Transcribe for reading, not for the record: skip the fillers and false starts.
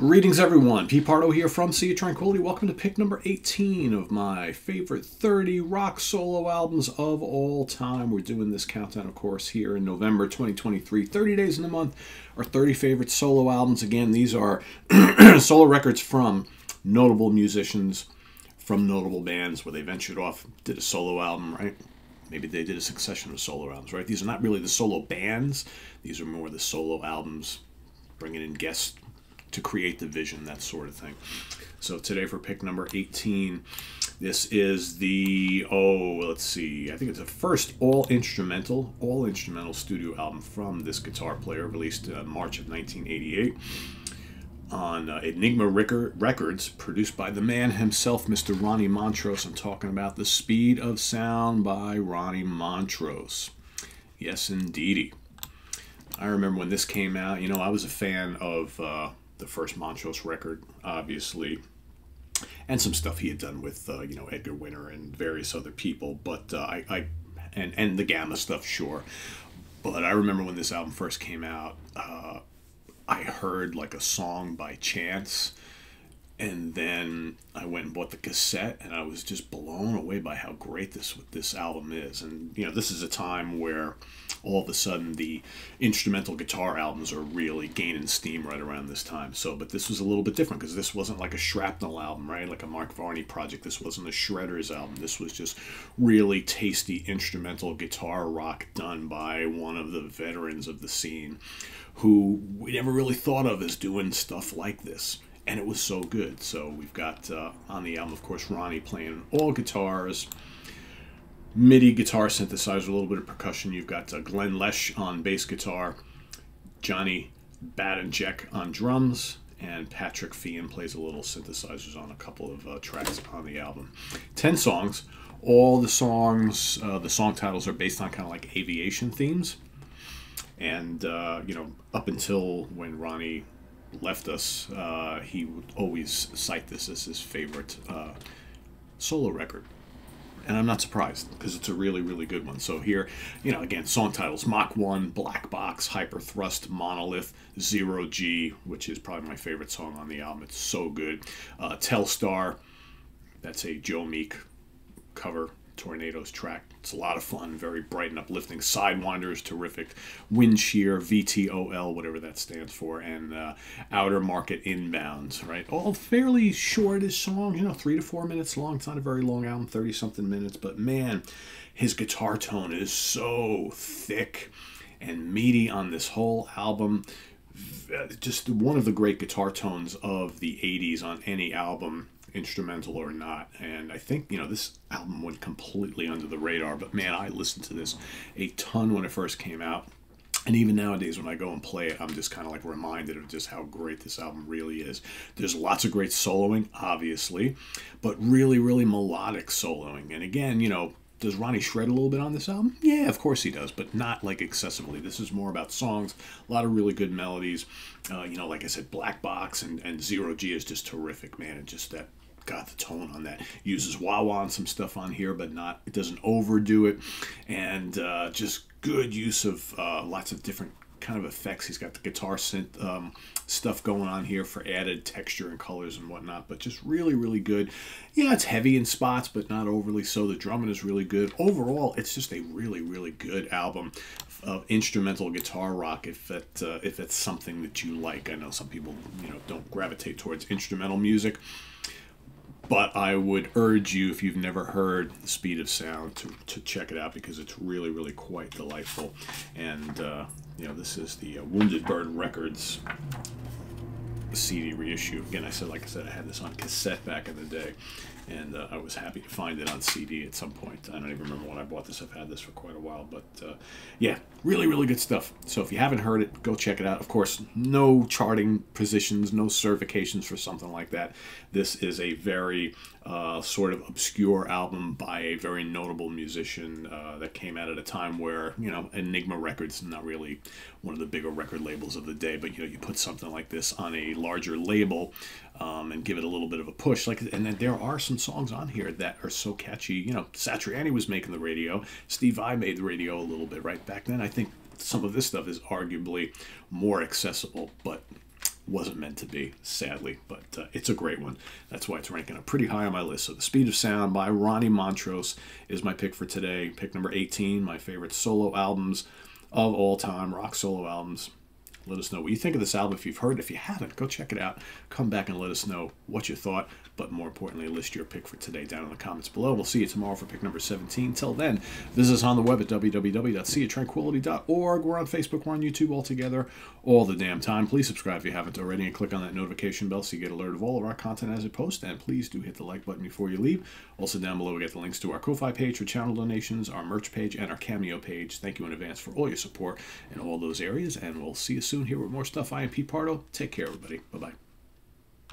Greetings, everyone. Pete Pardo here from Sea of Tranquility. Welcome to pick number 18 of my favorite 30 rock solo albums of all time. We're doing this countdown, of course, here in November 2023. 30 days in the month, our 30 favorite solo albums. Again, these are solo records from notable musicians, from notable bands where they ventured off, did a solo album, right? Maybe they did a succession of solo albums, right? These are not really the solo bands. These are more the solo albums, bringing in guests to create the vision, that sort of thing. So today for pick number 18, this is the, let's see, I think it's the first all-instrumental studio album from this guitar player, released March of 1988 on Enigma Records, produced by the man himself, Mr. Ronnie Montrose. I'm talking about The Speed of Sound by Ronnie Montrose. Yes, indeedy. I remember when this came out, I was a fan of the first Montrose record, obviously, and some stuff he had done with, Edgar Winter and various other people, but and the Gamma stuff, sure. But I remember when this album first came out, I heard like a song by chance, and then I went and bought the cassette, and I was just blown away by how great this album is. And this is a time where all of a sudden the instrumental guitar albums are really gaining steam right around this time. But this was a little bit different because this wasn't like a Shrapnel album, right? Like a Mark Varney project. This wasn't a Shredders album. This was just really tasty instrumental guitar rock done by one of the veterans of the scene who we never really thought of as doing stuff like this. And it was so good. So we've got on the album, of course, Ronnie playing all guitars, MIDI guitar synthesizer, a little bit of percussion. You've got Glenn Lesh on bass guitar, Johnny Badinjek on drums, and Patrick Feehan plays a little synthesizers on a couple of tracks on the album. 10 songs. All the songs, the song titles are based on kind of like aviation themes. And, up until when Ronnie left us, he would always cite this as his favorite solo record. And I'm not surprised, because it's a really, really good one. So here, again, song titles: Mach 1, Black Box, Hyper Thrust, Monolith, Zero G, which is probably my favorite song on the album. It's so good. Telstar, that's a Joe Meek cover, Tornadoes track. It's a lot of fun, very bright and uplifting. Sidewinder is terrific. Wind Shear, VTOL, whatever that stands for, and Outer Market Inbounds, right? All fairly shortish songs, 3 to 4 minutes long. It's not a very long album, 30-something minutes, but man, his guitar tone is so thick and meaty on this whole album. Just one of the great guitar tones of the 80s on any album, instrumental or not. And I think this album went completely under the radar, but man, I listened to this a ton when it first came out, and even nowadays when I go and play it, I'm just kind of like reminded of just how great this album really is. There's lots of great soloing, obviously, but really, really melodic soloing. And again, does Ronnie shred a little bit on this album? Yeah, of course he does, but not like excessively. This is more about songs, a lot of really good melodies. Like I said, Black Box and Zero G is just terrific, man. And just that, got the tone on that. Uses wah-wah and some stuff on here, but it doesn't overdo it. And just good use of lots of different kind of effects. He's got the guitar synth stuff going on here for added texture and colors and whatnot, but just really, really good. Yeah, it's heavy in spots, but not overly so. The drumming is really good. Overall, it's just a really, really good album of instrumental guitar rock, if it's something that you like. I know some people, don't gravitate towards instrumental music, but I would urge you, if you've never heard The Speed of Sound, to check it out, because it's really, really quite delightful. And, this is the Wounded Bird Records CD reissue. Again, like I said, I had this on cassette back in the day, and I was happy to find it on CD at some point. I don't even remember when I bought this. I've had this for quite a while, but yeah, really, really good stuff. So if you haven't heard it, go check it out. Of course, no charting positions, no certifications for something like that. This is a very sort of obscure album by a very notable musician that came out at a time where, Enigma Records, not really one of the bigger record labels of the day, but, you put something like this on a larger label and give it a little bit of a push. And then there are some songs on here that are so catchy. Satriani was making the radio. Steve Vai made the radio a little bit right back then. I think some of this stuff is arguably more accessible, but wasn't meant to be, sadly, but it's a great one. That's why it's ranking up pretty high on my list. So The Speed of Sound by Ronnie Montrose is my pick for today. Pick number 18, my favorite solo albums of all time, rock solo albums. Let us know what you think of this album if you've heard it. If you haven't, go check it out. Come back and let us know what you thought. But more importantly, list your pick for today down in the comments below. We'll see you tomorrow for pick number 17. Till then, visit us on the web at www.seaoftranquility.org. We're on Facebook. We're on YouTube all together all the damn time. Please subscribe if you haven't already and click on that notification bell so you get alert of all of our content as it posts. And please do hit the like button before you leave. Also down below, we get the links to our Ko-Fi page for channel donations, our merch page, and our Cameo page. Thank you in advance for all your support in all those areas. And we'll see you soon here with more stuff. I am Pete Pardo. Take care, everybody. Bye-bye.